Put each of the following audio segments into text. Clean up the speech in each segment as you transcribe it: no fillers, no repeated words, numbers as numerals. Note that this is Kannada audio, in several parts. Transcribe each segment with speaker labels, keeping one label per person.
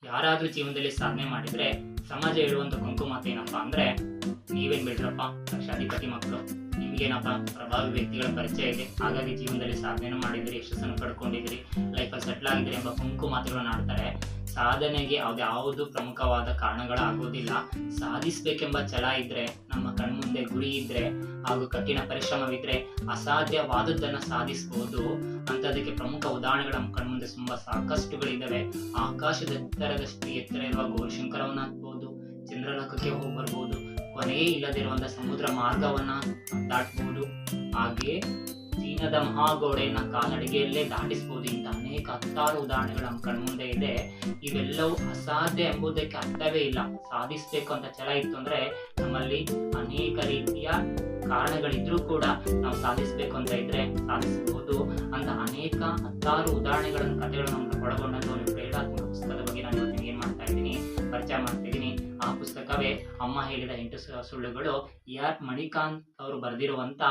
Speaker 1: ಯಾರಾದ್ರೂ ಜೀವನದಲ್ಲಿ ಸಾಧನೆ ಮಾಡಿದ್ರೆ ಸಮಾಜ ಹೇಳುವಂತ ಕುಂಕುಮಾತ ಏನಪ್ಪಾ ಅಂದ್ರೆ, ನೀವೇನ್ ಬಿಡ್ರಪ್ಪ ಲಕ್ಷಾಧಿಪತಿ ಮಕ್ಕಳು, ನಿಮ್ಗೇನಪ್ಪ ಪ್ರಭಾವಿ ವ್ಯಕ್ತಿಗಳ ಪರಿಚಯ ಇದೆ, ಹಾಗಾಗಿ ಜೀವನದಲ್ಲಿ ಸಾಧನೆ ಮಾಡಿದಿರಿ, ಯಶಸ್ಸನ್ನು ಪಡ್ಕೊಂಡಿದಿರಿ, ಲೈಫಲ್ಲಿ ಸೆಟ್ಲ್ ಆಗಿದ್ದೀರಿ ಎಂಬ ಕುಂಕುಮಾತುಗಳನ್ನ ಆಡ್ತಾರೆ. ಸಾಧನೆಗೆ ಯಾವುದು ಪ್ರಮುಖವಾದ ಕಾರಣಗಳಾಗೋದಿಲ್ಲ. ಸಾಧಿಸಬೇಕೆಂಬ ಛಲ ಇದ್ರೆ, ನಮ್ಮ ಕಣ್ಮುಂದೆ ಗುರಿ ಇದ್ರೆ ಹಾಗೂ ಕಠಿಣ ಪರಿಶ್ರಮವಿದ್ರೆ ಅಸಾಧ್ಯವಾದದ್ದನ್ನ ಸಾಧಿಸಬಹುದು. ಅಂತದಕ್ಕೆ ಪ್ರಮುಖ ಉದಾಹರಣೆಗಳು ನಮ್ಮ ಕಣ್ಮುಂದೆ ತುಂಬಾ ಸಾಕಷ್ಟುಗಳಿದ್ದಾವೆ. ಆಕಾಶದ ಎತ್ತರದಷ್ಟು ಎತ್ತರ ಇರುವ ಗೌರಿಶಂಕರವನ್ನ ಹತ್ಬಹುದು, ಚಂದ್ರಲೋಕಕ್ಕೆ ಹೋಗಿ ಬರ್ಬೋದು, ಕೊನೆಯೇ ಇಲ್ಲದಿರುವಂತಹ ಸಮುದ್ರ ಮಾರ್ಗವನ್ನ ದಾಟಬಹುದು, ಹಾಗೆ ಚೀನಾದ ಮಹಾಗೋಡೆಯನ್ನ ಕಾಲ್ನಡಿಗೆಯಲ್ಲೇ ದಾಟಿಸಬಹುದು. ಇಂಥ ಅನೇಕ ಹತ್ತಾರು ಉದಾಹರಣೆಗಳು ನಮ್ಮ ಕಣ್ಮುಂದೆ ಇದೆ. ಇವೆಲ್ಲವೂ ಅಸಾಧ್ಯ ಎಂಬುದಕ್ಕೆ ಅರ್ಥವೇ ಇಲ್ಲ. ಸಾಧಿಸಬೇಕು ಅಂತ ಛಲ ಇತ್ತು ಅಂದ್ರೆ ನಮ್ಮಲ್ಲಿ ಅನೇಕ ರೀತಿಯ ಕಾರಣಗಳಿದ್ರೂ ಕೂಡ ನಾವು ಸಾಧಿಸಬೇಕು ಅಂತ ಇದ್ರೆ ಸಾಧಿಸಬಹುದು. ಅಂತ ಅನೇಕ ಹತ್ತಾರು ಉದಾಹರಣೆಗಳನ್ನು, ಕಥೆಗಳನ್ನು ಒಳಗೊಂಡಂತ ಒಂದು ಪ್ರೇರಣಾತ್ಮಕ ಪುಸ್ತಕದ ಬಗ್ಗೆ ನಾನು ಇವತ್ತು ಏನ್ ಮಾಡ್ತಾ ಇದ್ದೀನಿ, ಪರಿಚಯ ಮಾಡ್ತಾ ಇದ್ದೀನಿ. ಆ ಪುಸ್ತಕವೇ ಅಮ್ಮ ಹೇಳಿದ 8 ಸುಳ್ಳುಗಳು. ಆರ್ ಮಣಿಕಾಂತ್ ಅವರು ಬರೆದಿರುವಂತ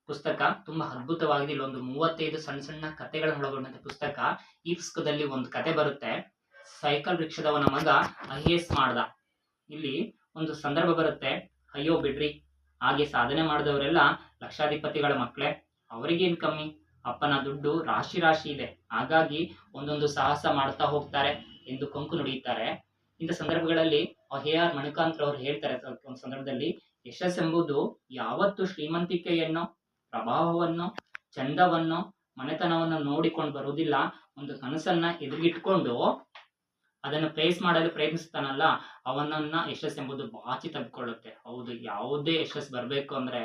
Speaker 1: ಪುಸ್ತಕ. ತುಂಬಾ ಅದ್ಭುತವಾಗಿದೆ. ಇಲ್ಲೊಂದು 35 ಸಣ್ಣ ಸಣ್ಣ ಕಥೆಗಳನ್ನು ಒಳಗೊಂಡಂತ ಪುಸ್ತಕ. ಈ ಪುಸ್ತಕದಲ್ಲಿ ಒಂದು ಕತೆ ಬರುತ್ತೆ, ಸೈಕಲ್ ರಿಕ್ಷಾದವನ ಮಗ IAS ಮಾಡ್ದ. ಇಲ್ಲಿ ಒಂದು ಸಂದರ್ಭ ಬರುತ್ತೆ, ಅಯ್ಯೋ ಬಿಡ್ರಿ, ಹಾಗೆ ಸಾಧನೆ ಮಾಡಿದವರೆಲ್ಲ ಲಕ್ಷಾಧಿಪತಿಗಳ ಮಕ್ಕಳೇ, ಅವರಿಗೇನ್ ಕಮ್ಮಿ, ಅಪ್ಪನ ದುಡ್ಡು ರಾಶಿ ರಾಶಿ ಇದೆ, ಹಾಗಾಗಿ ಒಂದೊಂದು ಸಾಹಸ ಮಾಡ್ತಾ ಹೋಗ್ತಾರೆ ಎಂದು ಕೊಂಕು ನುಡಿಯುತ್ತಾರೆ. ಇಂಥ ಸಂದರ್ಭಗಳಲ್ಲಿ ಆರ್ ಮಣಿಕಾಂತ್ ಅವರು ಹೇಳ್ತಾರೆ, ಒಂದು ಸಂದರ್ಭದಲ್ಲಿ ಯಶಸ್ಸೆಂಬುದು ಯಾವತ್ತು ಶ್ರೀಮಂತಿಕೆಯನ್ನು, ಪ್ರಭಾವವನ್ನು, ಚಂದವನ್ನು, ಮನೆತನವನ್ನು ನೋಡಿಕೊಂಡು ಬರುವುದಿಲ್ಲ. ಒಂದು ಕನಸನ್ನ ಎದುರಿಗಿಟ್ಕೊಂಡು ಅದನ್ನು ಫೇಸ್ ಮಾಡಲು ಪ್ರಯತ್ನಿಸ್ತಾನಲ್ಲ, ಅವನನ್ನ ಯಶಸ್ಸೆಂಬುದು ಬಾಚಿ ತೆಗೆದುಕೊಳ್ಳುತ್ತೆ. ಹೌದು, ಯಾವುದೇ ಯಶಸ್ಸು ಬರಬೇಕು ಅಂದ್ರೆ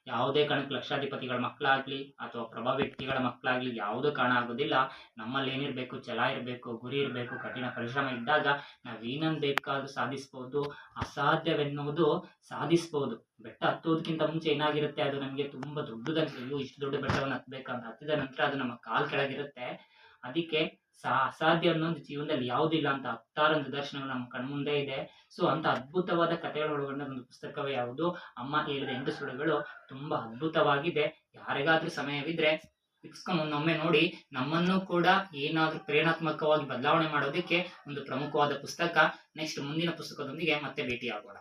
Speaker 1: ಯಾವುದೇ ಕಾರಣಕ್ಕೆ ಲಕ್ಷಾಧಿಪತಿಗಳ ಮಕ್ಕಳಾಗ್ಲಿ ಅಥವಾ ಪ್ರಭಾವ ವ್ಯಕ್ತಿಗಳ ಮಕ್ಕಳಾಗ್ಲಿ ಯಾವುದೋ ಕಾರಣ ಆಗೋದಿಲ್ಲ. ನಮ್ಮಲ್ಲಿ ಏನಿರ್ಬೇಕು, ಛಲ ಇರಬೇಕು, ಗುರಿ ಇರಬೇಕು, ಕಠಿಣ ಪರಿಶ್ರಮ ಇದ್ದಾಗ ನಾವೇನನ್ ಬೇಕಾದ್ರೂ ಸಾಧಿಸಬಹುದು. ಅಸಾಧ್ಯವೆನ್ನುವುದು ಸಾಧಿಸಬಹುದು. ಬೆಟ್ಟ ಹತ್ತೋದಕ್ಕಿಂತ ಮುಂಚೆ ಏನಾಗಿರುತ್ತೆ, ಅದು ನಮಗೆ ತುಂಬಾ ದೊಡ್ಡದನ್ಸು, ಇಷ್ಟು ದೊಡ್ಡ ಬೆಟ್ಟವನ್ನು ಹತ್ಬೇಕಂತ ಹತ್ತಿದ ನಂತರ ಅದು ನಮ್ಮ ಕಾಲ್ ಕೆಳಗಿರುತ್ತೆ. ಅದಕ್ಕೆ ಅಸಾಧ್ಯ ಅನ್ನೋದು ಜೀವನದಲ್ಲಿ ಯಾವುದಿಲ್ಲ ಅಂತ ಹತ್ತಾರು ನಿದರ್ಶನಗಳು ನಮ್ಮ ಕಣ್ಮುಂದೆ ಇದೆ. ಸೊ ಅಂತ ಅದ್ಭುತವಾದ ಕಥೆಗಳು ಒಳಗೊಂಡ ಒಂದು ಪುಸ್ತಕವೇ ಯಾವುದು, ಅಮ್ಮ ಹೇಳಿದ 8 ಸುಳ್ಳುಗಳು. ತುಂಬಾ ಅದ್ಭುತವಾಗಿದೆ. ಯಾರಿಗಾದ್ರೂ ಸಮಯವಿದ್ರೆ ಒಮ್ಮೆ ನೋಡಿ. ನಮ್ಮನ್ನು ಕೂಡ ಏನಾದ್ರೂ ಪ್ರೇರಣಾತ್ಮಕವಾಗಿ ಬದಲಾವಣೆ ಮಾಡೋದಕ್ಕೆ ಒಂದು ಪ್ರಮುಖವಾದ ಪುಸ್ತಕ. ನೆಕ್ಸ್ಟ್ ಮುಂದಿನ ಪುಸ್ತಕದೊಂದಿಗೆ ಮತ್ತೆ ಭೇಟಿ ಆಗೋಣ.